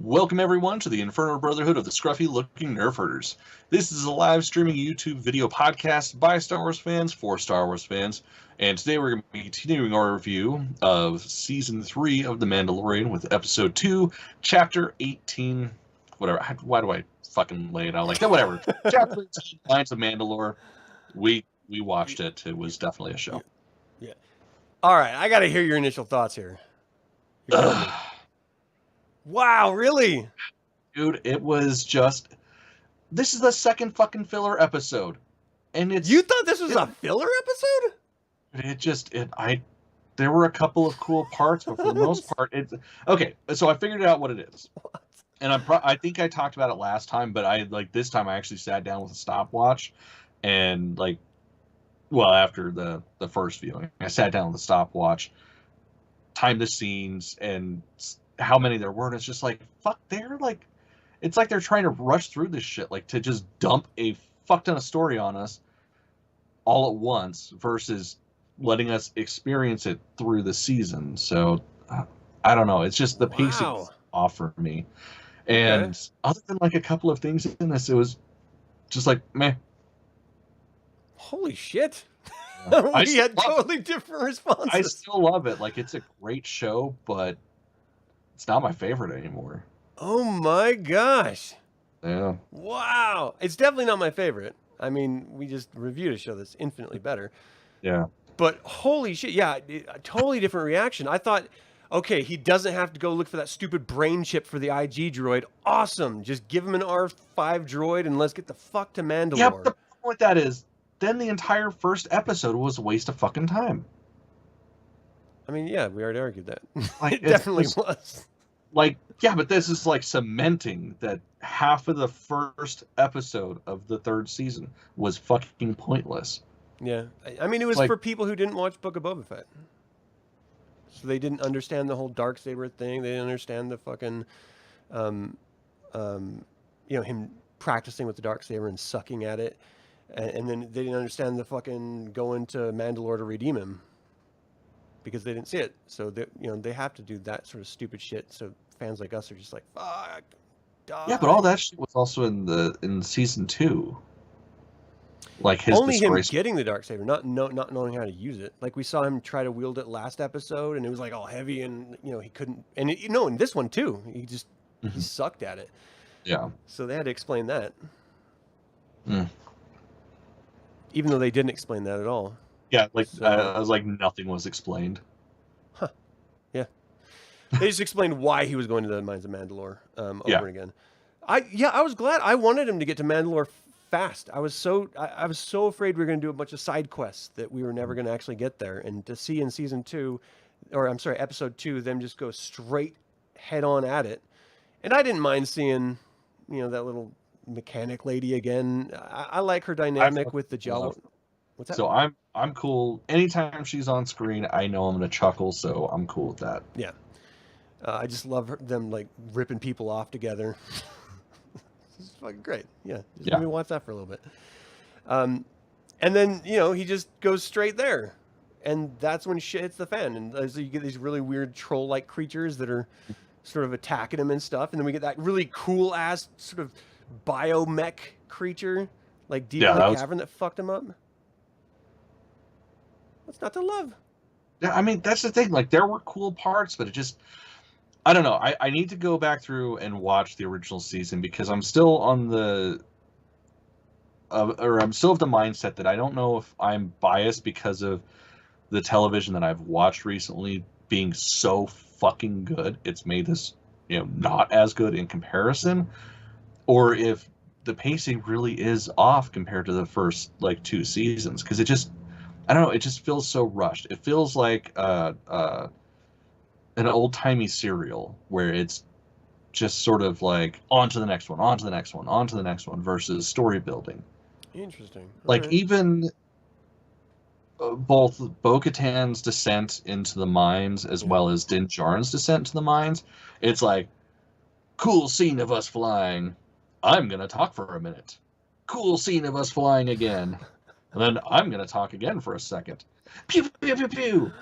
Welcome everyone to the Infernal Brotherhood of the Scruffy Looking Nerf Herders. This is a live streaming YouTube video podcast by Star Wars fans for Star Wars fans, and today we're going to be continuing our review of Season 3 of The Mandalorian with Episode 2, Chapter 18, whatever. Why do I fucking lay it out like that? Whatever. Chapter 18, Mines of Mandalore. We watched it. It was definitely a show. Yeah. All right, I got to hear your initial thoughts here. Wow, really? Dude, it was just... This is the second fucking filler episode. And it's... You thought this was a filler episode? There were a couple of cool parts, but for the most part, it's... Okay, so I figured out what it is. What? And I think I talked about it last time, but this time I actually sat down with a stopwatch and, after the first viewing, I sat down with a stopwatch, timed the scenes, and... how many there were, and it's just like, fuck, it's like they're trying to rush through this shit, like to just dump a fuck ton of story on us all at once versus letting us experience it through the season. So I don't know, it's just the pacing is off for me. And other than like a couple of things in this, it was just like meh. Holy shit. We had totally different responses. I still love it. Like, it's a great show, but it's not my favorite anymore. Oh my gosh. Yeah. Wow. It's definitely not my favorite. I mean, we just reviewed a show that's infinitely better. Yeah. But holy shit. Yeah, a totally different reaction. I thought, okay, he doesn't have to go look for that stupid brain chip for the IG droid. Awesome. Just give him an R5 droid and let's get the fuck to Mandalore. Yeah, but the problem with that is, then the entire first episode was a waste of fucking time. I mean, yeah, we already argued that. Like, it definitely was. Like, yeah, but this is like cementing that half of the first episode of the third season was fucking pointless. Yeah. I mean, it was for people who didn't watch Book of Boba Fett. So they didn't understand the whole Darksaber thing. They didn't understand the fucking, him practicing with the Darksaber and sucking at it. And then they didn't understand the fucking going to Mandalore to redeem him. Because they didn't see it, so they have to do that sort of stupid shit. So fans like us are just like, fuck, die. Yeah, but all that shit was also in season 2. Like his only him getting the Darksaber, not knowing how to use it. Like we saw him try to wield it last episode, and it was like all heavy, and he couldn't. And in this one too, he just he sucked at it. Yeah. So they had to explain that. Mm. Even though they didn't explain that at all. Yeah, I was like, nothing was explained. Huh. Yeah. They just explained why he was going to the Mines of Mandalore over and again. I was glad. I wanted him to get to Mandalore fast. I was so afraid we were going to do a bunch of side quests that we were never going to actually get there. And to see in episode 2, them just go straight head on at it. And I didn't mind seeing, that little mechanic lady again. I like her dynamic with the gel. What's that? So I'm cool. Anytime she's on screen, I know I'm gonna chuckle. So I'm cool with that. Yeah, I just love them like ripping people off together. This is fucking great. Yeah, let me watch that for a little bit. And then he just goes straight there, and that's when shit hits the fan. And so you get these really weird troll-like creatures that are sort of attacking him and stuff. And then we get that really cool ass sort of biomech creature like deep in the cavern that fucked him up. What's not to love? Yeah, I mean, that's the thing. Like, there were cool parts, but it just... I don't know. I need to go back through and watch the original season because I'm still on I'm still of the mindset that I don't know if I'm biased because of the television that I've watched recently being so fucking good. It's made this, not as good in comparison, or if the pacing really is off compared to the first, 2 seasons. Because it just... I don't know, it just feels so rushed. It feels like an old-timey serial where it's just sort of like, on to the next one, on to the next one, on to the next one, versus story building. Interesting. Even both Bo-Katan's descent into the mines as well as Din Djarin's descent into the mines, it's like, cool scene of us flying. I'm going to talk for a minute. Cool scene of us flying again. And then I'm going to talk again for a second. Pew, pew, pew, pew.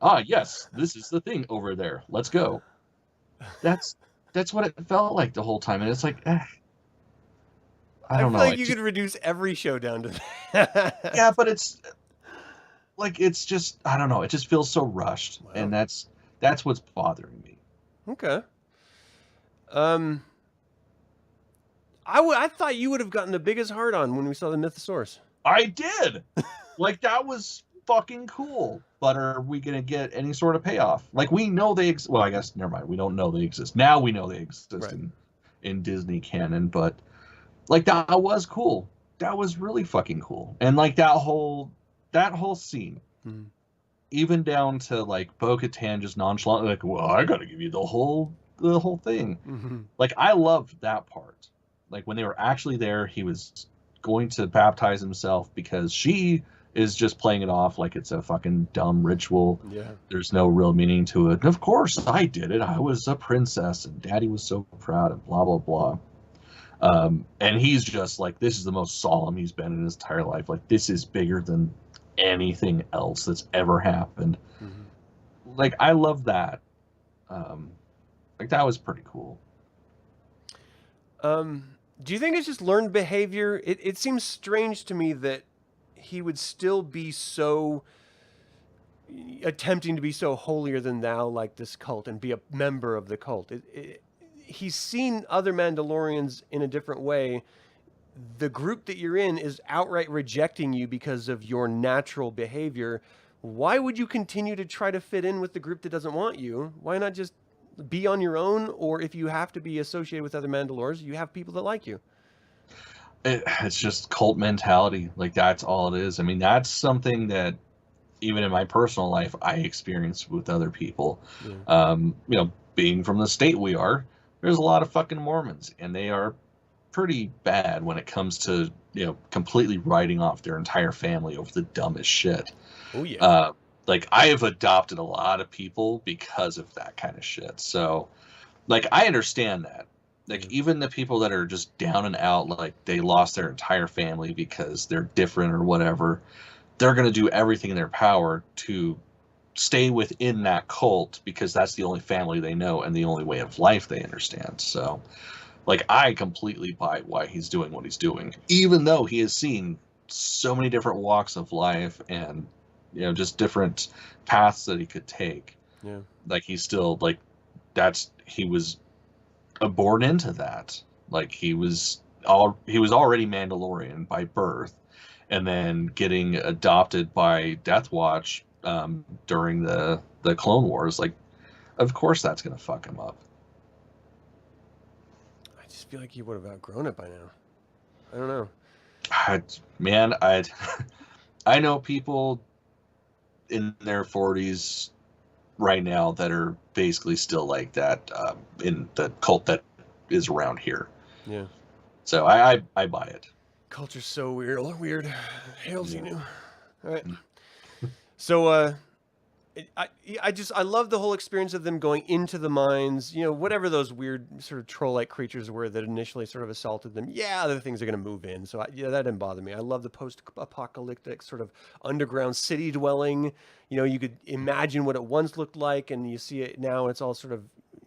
Ah, yes, this is the thing over there. Let's go. That's that's what it felt like the whole time, and it's like, I I don't feel know. like you could reduce every show down to that. Yeah, but it's like it's just I don't know. It just feels so rushed, Wow. and that's what's bothering me. Okay. I thought you would have gotten the biggest hard on when we saw the Mythosaurus. I did. Like that was fucking cool. But are we gonna get any sort of payoff? Like we know they exist. Well, I guess never mind. We don't know they exist. Now we know they exist Right. in Disney canon. But like that was cool. That was really fucking cool. And like that whole scene, even down to like Bo-Katan just nonchalantly like, well, I gotta give you the whole thing. Like I loved that part. Like when they were actually there, he was going to baptize himself because she is just playing it off like it's a fucking dumb ritual. Yeah. There's no real meaning to it. And of course I did it. I was a princess and daddy was so proud and blah, blah, blah. And he's just like, this is the most solemn he's been in his entire life. Like this is bigger than anything else that's ever happened. Like I love that. Like that was pretty cool. Do you think it's just learned behavior? It seems strange to me that he would still be so attempting to be so holier than thou like this cult and be a member of the cult. He's seen other Mandalorians in a different way. The group that you're in is outright rejecting you because of your natural behavior. Why would you continue to try to fit in with the group that doesn't want you? Why not just be on your own? Or if you have to be associated with other Mandalores, you have people that like you. It's just cult mentality. Like that's all it is. I mean, that's something that even in my personal life, I experienced with other people. Yeah. You know, being from the state we are, there's a lot of fucking Mormons, and they are pretty bad when it comes to, you know, completely writing off their entire family over the dumbest shit. Oh yeah. Like I have adopted a lot of people because of that kind of shit. So, like I understand that. Like even the people that are just down and out, like they lost their entire family because they're different or whatever, they're going to do everything in their power to stay within that cult because that's the only family they know and the only way of life they understand. So, like, I completely buy why he's doing what he's doing, even though he has seen so many different walks of life and, you know, just different paths that he could take. Yeah. Like, he's still, like, he was born into that. Like, he was already Mandalorian by birth, and then getting adopted by Death Watch during the Clone Wars. Like, of course that's gonna fuck him up. I just feel like he would have outgrown it by now. I don't know. I know people in their 40s right now that are basically still like that in the cult that is around here. Yeah. So I buy it. Culture's so weird. Hails you knew. All right. So I love the whole experience of them going into the mines, you know, whatever those weird sort of troll-like creatures were that initially sort of assaulted them. Yeah, other things are going to move in. So that didn't bother me. I love the post-apocalyptic sort of underground city dwelling. You know, you could imagine what it once looked like, and you see it now. It's all sort of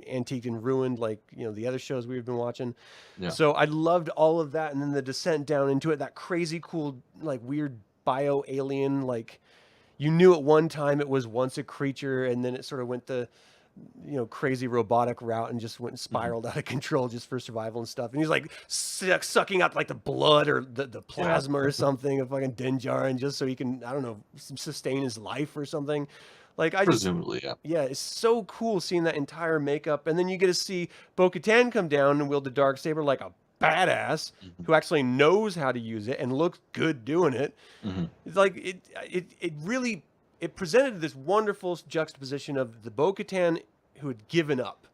antiqued and ruined, like, you know, the other shows we've been watching. Yeah. So I loved all of that, and then the descent down into it, that crazy cool, like, weird bio-alien, like, you knew at one time it was once a creature, and then it sort of went the, you know, crazy robotic route and just went and spiraled out of control just for survival and stuff. And he's like sucking out like the blood or the plasma or something of fucking Din Djarin just so he can, I don't know, sustain his life or something. Like Presumably, yeah, it's so cool seeing that entire makeup, and then you get to see Bo-Katan come down and wield the Darksaber like a badass who actually knows how to use it and looks good doing it. It's like it really presented this wonderful juxtaposition of the Bo-Katan who had given up,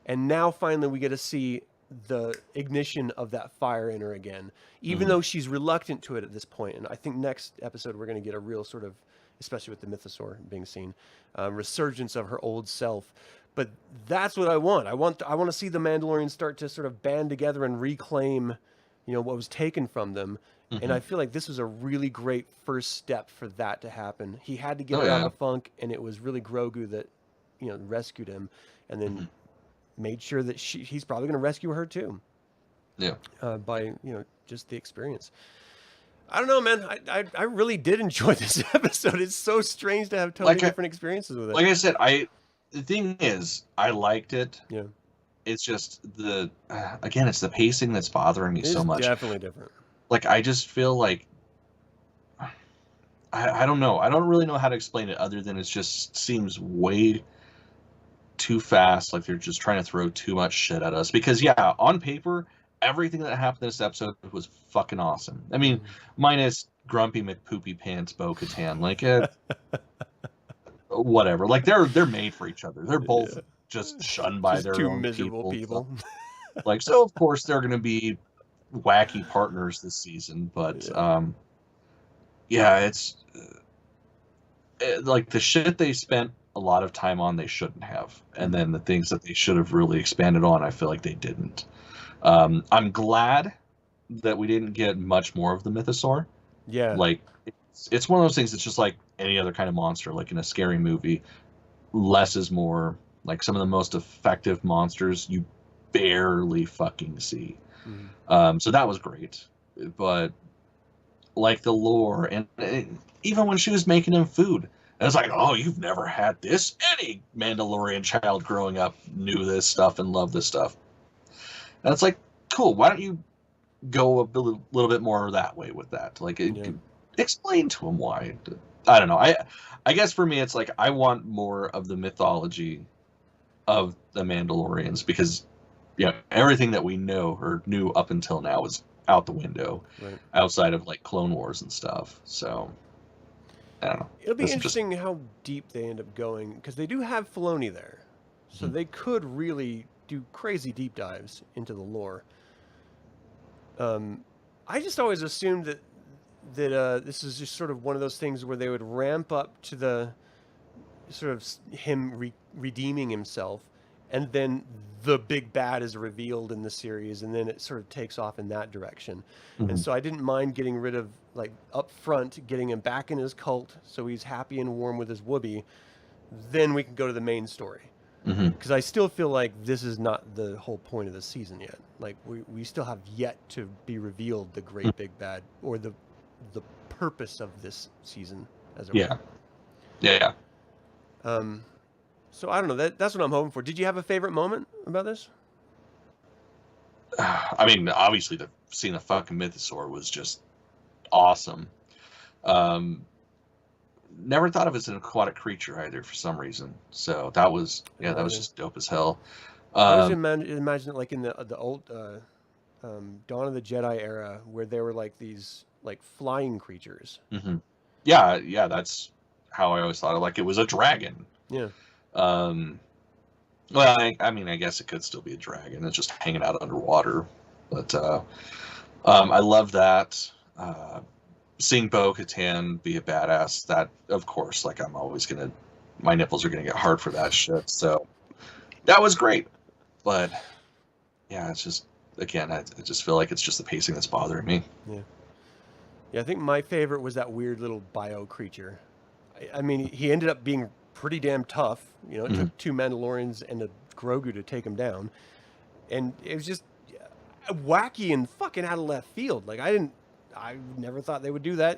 and now finally we get to see the ignition of that fire in her again, even though she's reluctant to it at this point. And I think next episode we're going to get a real sort of, especially with the Mythosaur being seen, resurgence of her old self. But that's what I want. I want to see the Mandalorians start to sort of band together and reclaim, you know, what was taken from them. And I feel like this was a really great first step for that to happen. He had to get her out of the funk, and it was really Grogu that, you know, rescued him. And then made sure that he's probably going to rescue her too. Yeah. By just the experience. I don't know, man. I really did enjoy this episode. It's so strange to have totally different experiences with it. Like I said, the thing is, I liked it. Yeah. It's just again, it's the pacing that's bothering me so much. It's definitely different. Like, I just feel like I don't know. I don't really know how to explain it other than it just seems way too fast. Like they're just trying to throw too much shit at us. Because yeah, on paper, everything that happened in this episode was fucking awesome. I mean, minus Grumpy McPoopy Pants Bo-Katan. Like whatever. Like they're made for each other. They're both just shunned by their own miserable people. Like, so of course they're gonna be wacky partners this season, but it's like the shit they spent a lot of time on they shouldn't have, and then the things that they should have really expanded on, I feel like they didn't. I'm glad that we didn't get much more of the mythosaur. Yeah, like it's one of those things that's just like any other kind of monster, like in a scary movie, less is more. Like some of the most effective monsters you barely fucking see. So that was great, but like the lore and even when she was making him food, it was like, oh, you've never had this. Any Mandalorian child growing up knew this stuff and loved this stuff. And it's like, cool. Why don't you go a little bit more that way with that? Like, explain to him why. I don't know. I guess for me, it's like I want more of the mythology of the Mandalorians, because everything that we know or knew up until now is out the window, outside of like Clone Wars and stuff. So I don't know. It'll be interesting how deep they end up going, because they do have Filoni there, so they could really do crazy deep dives into the lore. I just always assumed that this is just sort of one of those things where they would ramp up to the sort of him redeeming himself, and then the big bad is revealed in the series, and then it sort of takes off in that direction. And so I didn't mind getting rid of, like, up front, getting him back in his cult so he's happy and warm with his whoopee. Then we can go to the main story. Because I still feel like this is not the whole point of the season yet. Like, we still have yet to be revealed the great big bad, or the purpose of this season, as it were. Yeah. So I don't know. That's what I'm hoping for. Did you have a favorite moment about this? I mean, obviously, seeing the fucking mythosaur was just awesome. Never thought of it as an aquatic creature either for some reason. So that was just dope as hell. I always imagine it like in the old Dawn of the Jedi era, where they were like these like flying creatures. Yeah, that's how I always thought of. Like it was a dragon. Yeah. Well, I mean, I guess it could still be a dragon. It's just hanging out underwater. But I love that. Seeing Bo-Katan be a badass, that, of course, like my nipples are gonna get hard for that shit. So that was great. But yeah, it's just, again, I just feel like it's just the pacing that's bothering me. Yeah, I think my favorite was that weird little bio creature. I mean, he ended up being pretty damn tough. It took 2 Mandalorians and a Grogu to take him down. And it was just wacky and fucking out of left field. Like, I never thought they would do that.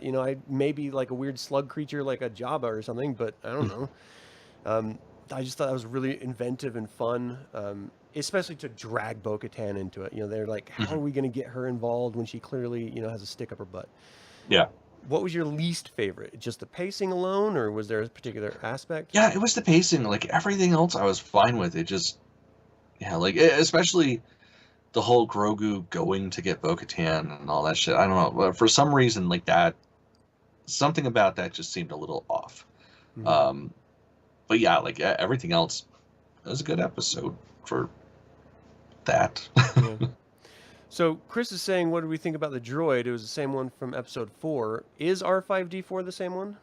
Maybe like a weird slug creature like a Jabba or something, but I don't know. I just thought that was really inventive and fun, especially to drag Bo-Katan into it. They're like, how are we going to get her involved when she clearly, has a stick up her butt? Yeah. What was your least favorite? Just the pacing alone, or was there a particular aspect? Yeah, it was the pacing. Like everything else I was fine with. It just, like especially the whole Grogu going to get Bo-Katan and all that shit. I don't know. But for some reason, like that, something about that just seemed a little off. But yeah, like everything else, it was a good episode for that. So Chris is saying, what do we think about the droid? It was the same one from episode 4. Is R5D4 the same one?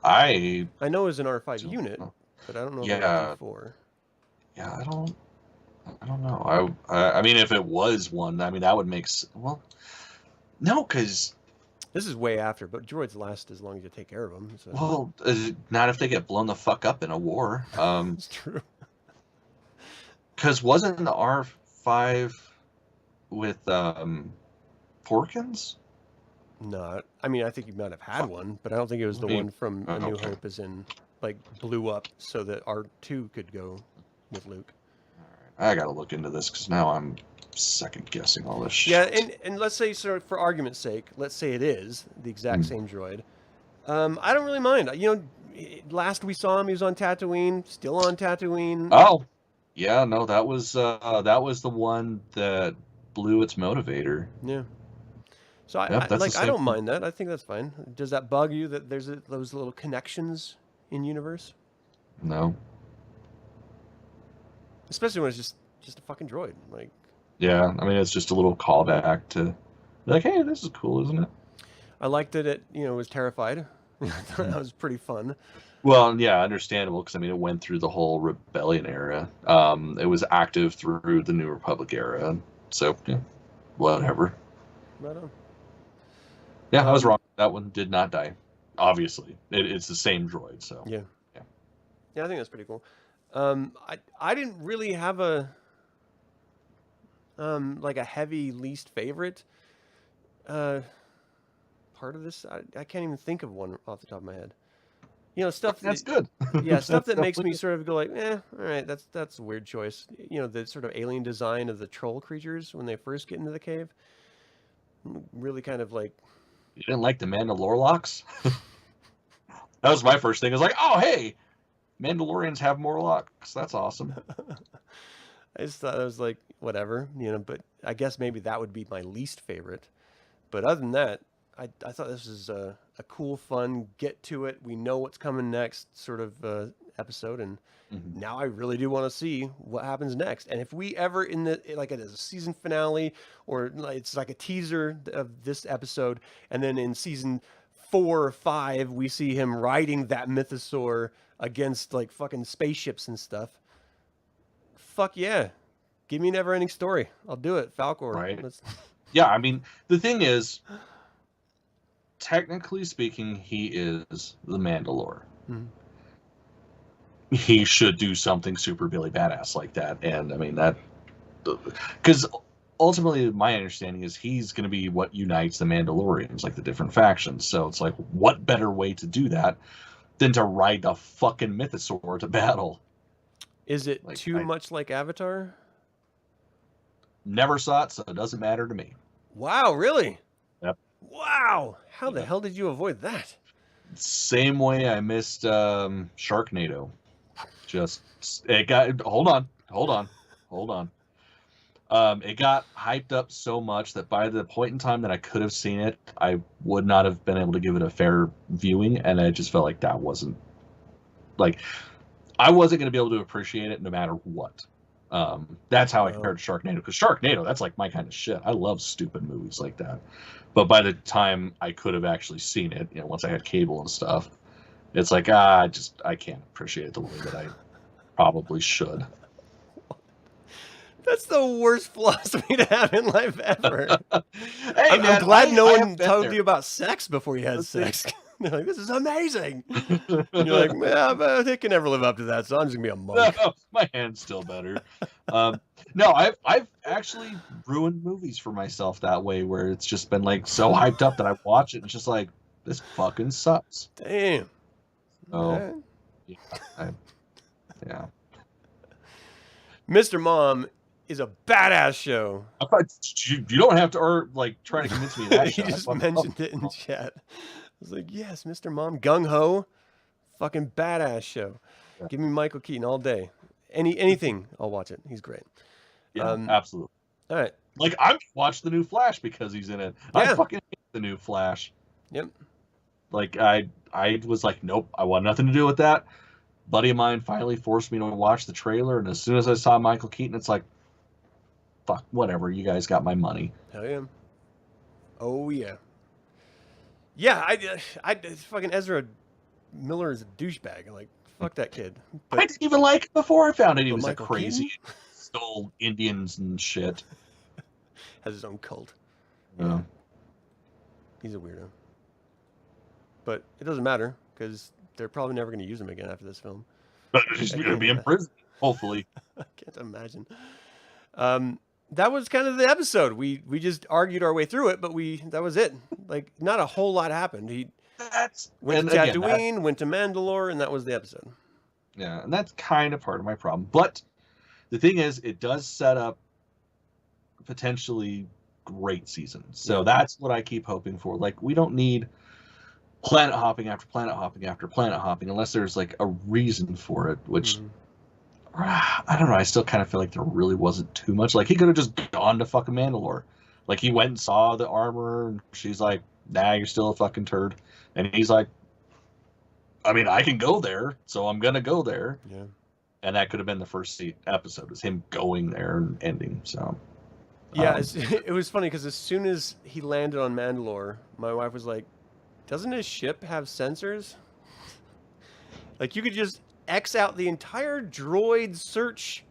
I know it's an R5 unit, but I don't know about D4. Yeah, I don't know. I mean, if it was one, I mean, that would make no, because this is way after, but droids last as long as you take care of them. So. Well, not if they get blown the fuck up in a war. It's true. Because wasn't the R5 with Porkins? No, I mean, I think you might have had one, but I don't think it was the one from A New Hope, as in, like, blew up so that R2 could go with Luke. I gotta look into this because now I'm second guessing all this shit. Yeah, and let's say, so for argument's sake, let's say it is the exact same droid. I don't really mind. You know, last we saw him, he was on Tatooine, still on Tatooine. Oh, yeah, no, that was the one that blew its motivator. Yeah. So I I don't mind that. I think that's fine. Does that bug you that there's those little connections in universe? No. Especially when it's just a fucking droid. Like. Yeah, I mean it's just a little callback to, like, hey, this is cool, isn't it? I liked that it was terrified. That was pretty fun. Well, yeah, understandable because I mean it went through the whole rebellion era. It was active through the New Republic era, so yeah, whatever. Right on. Yeah, I was wrong. That one did not die. Obviously, it's the same droid. So yeah, I think that's pretty cool. I didn't really have a like a heavy least favorite part of this. I can't even think of one off the top of my head. You know, stuff that's good. Yeah, stuff that makes me sort of go like, all right, that's a weird choice. You know, the sort of alien design of the troll creatures when they first get into the cave. Really kind of like. You didn't like the Mandalore locks? That was my first thing. I was like, oh hey, Mandalorians have more locks. That's awesome. I just thought it was like whatever, you know. But I guess maybe that would be my least favorite. But other than that, I thought this was a cool, fun, get to it. We know what's coming next sort of episode, and now I really do want to see what happens next. And if we ever like it as a season finale, or it's like a teaser of this episode, and then in season 4 or 5 we see him riding that mythosaur against like fucking spaceships and stuff. Fuck yeah, give me a never-ending story. I'll do it, Falcor. Right. Yeah, I mean the thing is, technically speaking, he is the Mandalore. He should do something super Billy badass like that. And I mean that, because ultimately my understanding is he's going to be what unites the Mandalorians, like the different factions. So it's like, what better way to do that than to ride the fucking mythosaur to battle? Is it like, too much like Avatar? Never saw it, so it doesn't matter to me. Wow, really? Yep. Wow. How the hell did you avoid that? Same way I missed Sharknado. Just it got hold on. It got hyped up so much that by the point in time that I could have seen it, I would not have been able to give it a fair viewing, and I just felt like that wasn't, like, I wasn't going to be able to appreciate it no matter what. That's how I compared to Sharknado, because Sharknado, that's like my kind of shit. I love stupid movies like that. But by the time I could have actually seen it, you know, once I had cable and stuff, it's like, I can't appreciate it the way that I probably should. That's the worst philosophy to have in life ever. Hey, I'm glad no one told you about sex before you had sex. They're like, this is amazing. And you're like, yeah, but they can never live up to that, so I'm just gonna be a monk. No, my hand's still better. No, I've actually ruined movies for myself that way, where it's just been like so hyped up that I watch it and it's just like, this fucking sucks. Damn. Oh, yeah. Mr. Mom is a badass show. You don't have to try to convince me of that. You just mentioned it in chat. I was like, yes, Mr. Mom, gung ho, fucking badass show. Yeah. Give me Michael Keaton all day. Anything, I'll watch it. He's great. Yeah, absolutely. All right. Like, I watched the new Flash because he's in it. Yeah. I fucking hate the new Flash. Yep. Like, I was like, nope, I want nothing to do with that. Buddy of mine finally forced me to watch the trailer, and as soon as I saw Michael Keaton, it's like, fuck, whatever, you guys got my money. Hell yeah. Oh, yeah. Yeah, I fucking Ezra Miller is a douchebag. Like, fuck that kid. But I didn't even like it before I found out he was Michael a crazy, Keaton? Stole Indians and shit. Has his own cult. Yeah. He's a weirdo. But it doesn't matter, because they're probably never going to use him again after this film. But she's going to be in prison, hopefully. I can't imagine. That was kind of the episode. We just argued our way through it, but that was it. Like, not a whole lot happened. He went to Tatooine, went to Mandalore, and that was the episode. Yeah, and that's kind of part of my problem. But the thing is, it does set up potentially great seasons. So that's what I keep hoping for. Like, we don't need planet hopping after planet hopping after planet hopping unless there's like a reason for it, which I don't know. I still kind of feel like there really wasn't too much. Like, he could have just gone to fucking Mandalore. Like, he went and saw the armor, and she's like, nah, you're still a fucking turd. And he's like, I mean, I can go there, so I'm going to go there. Yeah. And that could have been the first episode, is him going there and ending. So, yeah, it was funny because as soon as he landed on Mandalore, my wife was like, doesn't his ship have sensors? Like, you could just X out the entire droid search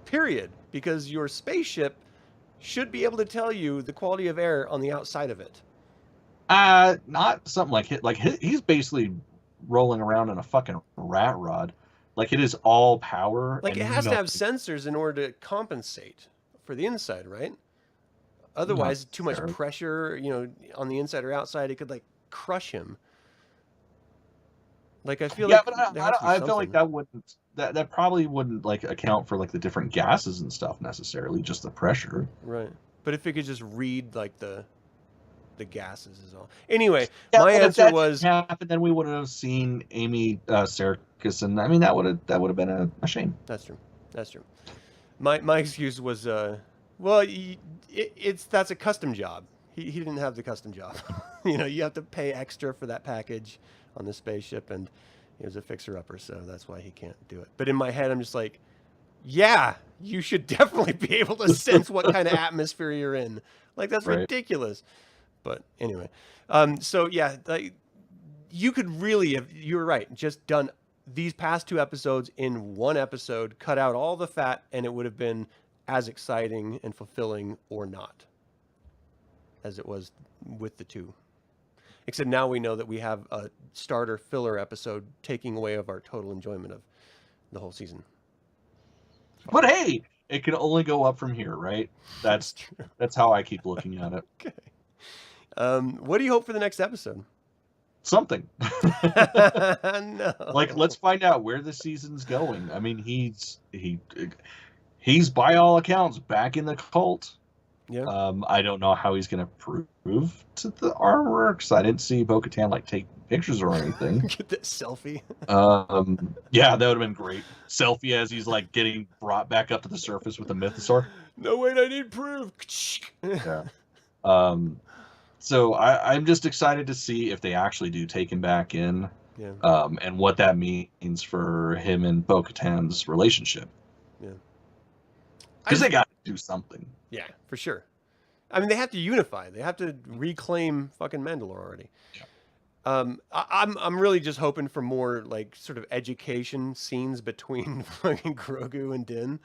period because your spaceship should be able to tell you the quality of air on the outside of it. Not something like he's basically rolling around in a fucking rat rod. Like, it is all power. Like, it has to have sensors in order to compensate for the inside, right? Otherwise, too much pressure, you know, on the inside or outside, it could like crush him. Like, I feel like but I feel like that probably wouldn't like account for like the different gases and stuff necessarily, just the pressure. Right. But if it could just read like the gases is all. Anyway, my answer was happened, then we wouldn't have seen Amy Serkis, and I mean that would have been a shame. That's true. That's true. My excuse was well, that's a custom job. He didn't have the custom job. You know, you have to pay extra for that package on the spaceship, and he was a fixer-upper, so that's why he can't do it. But in my head, I'm just like, yeah, you should definitely be able to sense what kind of atmosphere you're in. Like, that's ridiculous. But anyway, so yeah, like, you could really have, you're right, just done these past 2 episodes in one episode, cut out all the fat, and it would have been as exciting and fulfilling or not as it was with the 2. Except now we know that we have a starter filler episode taking away of our total enjoyment of the whole season. But hey, it can only go up from here, right? That's how I keep looking at it. Okay. What do you hope for the next episode? Something. No. Like, let's find out where the season's going. I mean, he's by all accounts back in the cult. Yeah. I don't know how he's going to prove to the armorer, because I didn't see Bo-Katan like take pictures or anything. Get that selfie. Yeah, that would have been great. Selfie as he's like getting brought back up to the surface with the mythosaur. No, wait, I need proof. Yeah. So I'm just excited to see if they actually do take him back in, and what that means for him and Bo-Katan's relationship. Yeah. Because they got to do something. Yeah, for sure. I mean, they have to unify. They have to reclaim fucking Mandalore already. Yeah. I'm really just hoping for more like sort of education scenes between fucking Grogu and Din.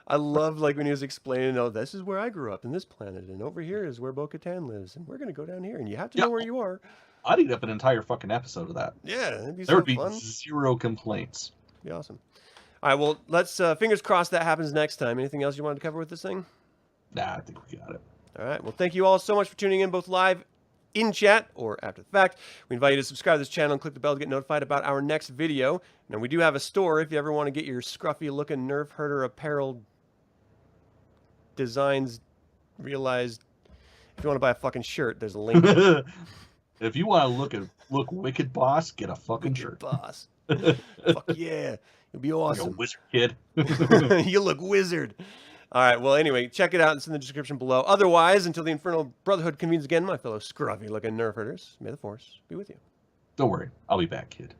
I love like when he was explaining, oh, this is where I grew up in this planet, and over here is where Bo-Katan lives, and we're gonna go down here, and you have to know where you are. I'd eat up an entire fucking episode of that. Yeah, that'd be there would be fun. 0 complaints. It'd be awesome. All right, well, let's fingers crossed that happens next time. Anything else you wanted to cover with this thing? Nah, I think we got it. All right, well, thank you all so much for tuning in, both live in chat or after the fact. We invite you to subscribe to this channel and click the bell to get notified about our next video. Now, we do have a store if you ever want to get your scruffy looking Nerf Herder apparel designs realized. If you want to buy a fucking shirt, there's a link. If you want to look wicked, boss, get a fucking shirt. Boss. Fuck yeah. It'll be awesome. Like a wizard kid. You look wizard. All right. Well, anyway, check it out. It's in the description below. Otherwise, until the Infernal Brotherhood convenes again, my fellow scruffy looking Nerf Herders, may the Force be with you. Don't worry. I'll be back, kid.